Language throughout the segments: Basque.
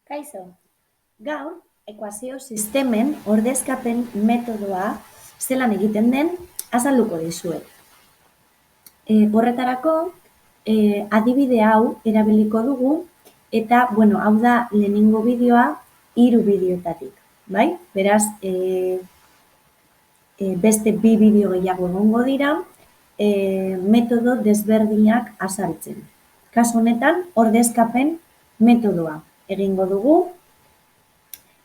Kaixo, gaur ekuazio sistemen ordezkapen metodoa zelan egiten den azalduko dizuet. Horretarako, adibide hau erabiliko dugu eta, hau da lehenengo bideoa 3 bideoetatik, bai? Beraz, beste 2 bideo gehiago egongo dira, metodo desberdinak azaltzen. Kasu honetan, ordezkapen metodoa egingo dugu,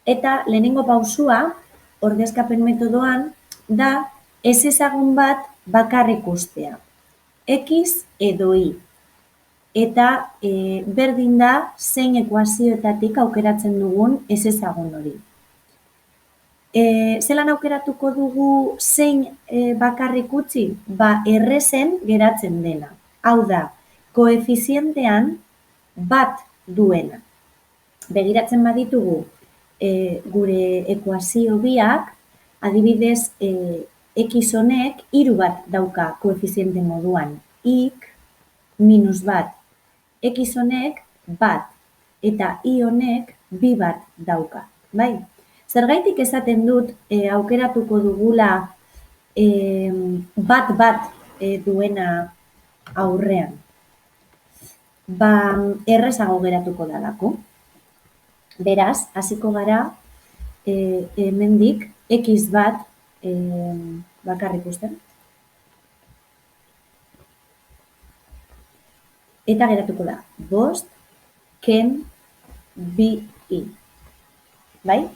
eta lehenengo pausua ordezkapen metodoan da ezezagun bat bakarrik ustea, X edo Y. Eta berdin da zein ekuazioetatik aukeratzen dugun ezezagun hori. Zelan aukeratuko dugu zein bakarrik utzi? Errezen geratzen dena. Hau da, koefizientean bat duena. Begiratzen baditugu gure ekuazio biak, adibidez, X honek 3 bat dauka koefiziente moduan, Y minus bat, X honek bat, eta Y honek 2 bat dauka, bai? Zergaitik esaten dut aukeratuko dugula bat duena aurrean? Errezago geratuko dalako. Beraz, hasiko gara hemendik X bat bakarrik usten. Eta geratuko da 5 ken 2i. Bai?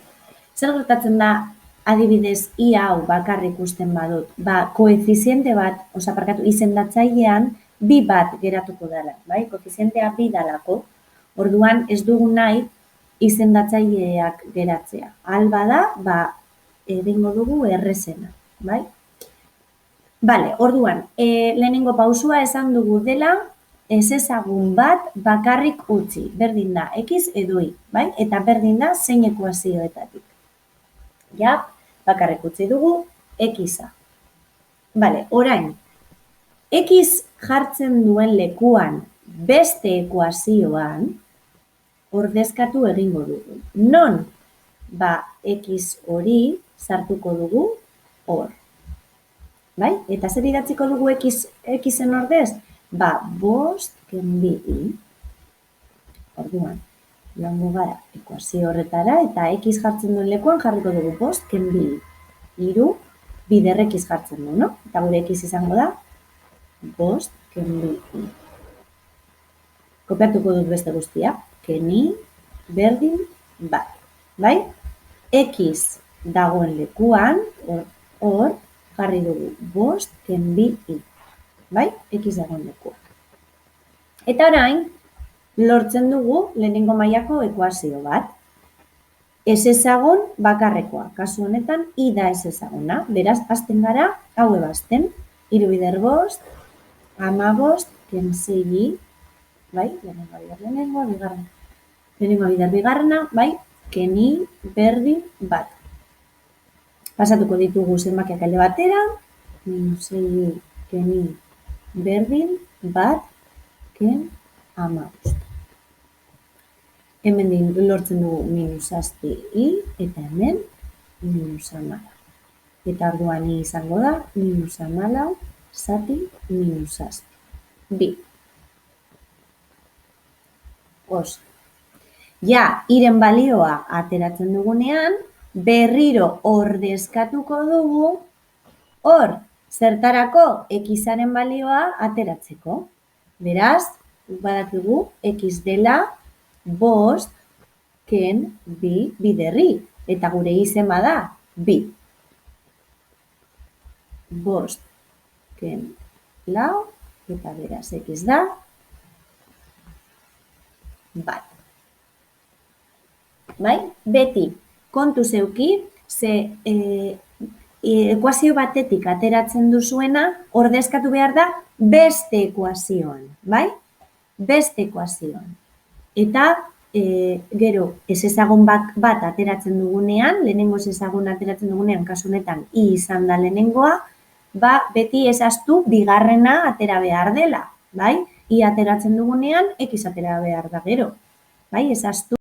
Zer gertatzen da adibidez I hau bakarrik usten badut? Koefiziente bat, izendatzailean 2 bat geratuko dela, bai? Koefizientea 2 dalako. Orduan ez dugu nahi izendatzaileak geratzea. Alba da, egingo dugu errezena, bai? Bale, orduan, lehenengo pausua esan dugu dela ezezagun bat bakarrik utzi. Berdin da, X edo Y, bai? Eta berdin da zein ekuazioetatik. Ja, bakarrik utzi dugu X-a. Bale, orain, X jartzen duen lekuan beste ekuazioan ordezkatu egingo dugu. Non? X hori sartuko dugu hor. Bai? Eta zer idatziko dugu X-en ordez? 5 ken 2i. Orduan, joango gara ekuazio horretara eta X jartzen duen lekuan jarriko dugu 5 ken 2i. 3 bider X jartzen du, no? Eta gure X izango da 5 ken 2i. Kopiatuko dut beste guztia. Keni berdin bat, bai? X dagoen lekuan, hor, jarri dugu 5 ken 2i, bai? X dagoen lekuan. Eta orain, lortzen dugu lehenengo mailako ekuazio bat. Ezezagun bakarrekoa, kasu honetan, I da ezezaguna. Beraz, hasten gara, hau ebazten, 3 bider 5, 15 ken 6i, bai, lehenengo bider bigarrena, bai, keni berdin bat. Pasatuko ditugu zenbakiak alde batera, minus 6i keni berdin bat, ken 15. Hemen lortzen dugu minus 7i, eta hemen minus 14. Eta orduan izango da, minus 14, zati, minus 7. Bi. Ja, iren balioa ateratzen dugunean, berriro ordezkatuko dugu hor zertarako X-aren balioa ateratzeko. Beraz, badakigu X dela 5 ken 2 bider I. Eta gure izen bada 2. 5 ken 4, eta beraz X da bat. Bai? Beti, kontu zeuki, ze ekuazio batetik ateratzen duzuena, ordezkatu behar da beste ekuazioan, bai? Beste ekuazioan. Eta, gero, ezezagun bat ateratzen dugunean, lehenengo ezezagun ateratzen dugunean, kasu honetan, I izan da lehenengoa, beti ezaztu bigarrena atera behar dela, bai? I ateratzen dugunean, X atera behar da gero, bai? Ezaztu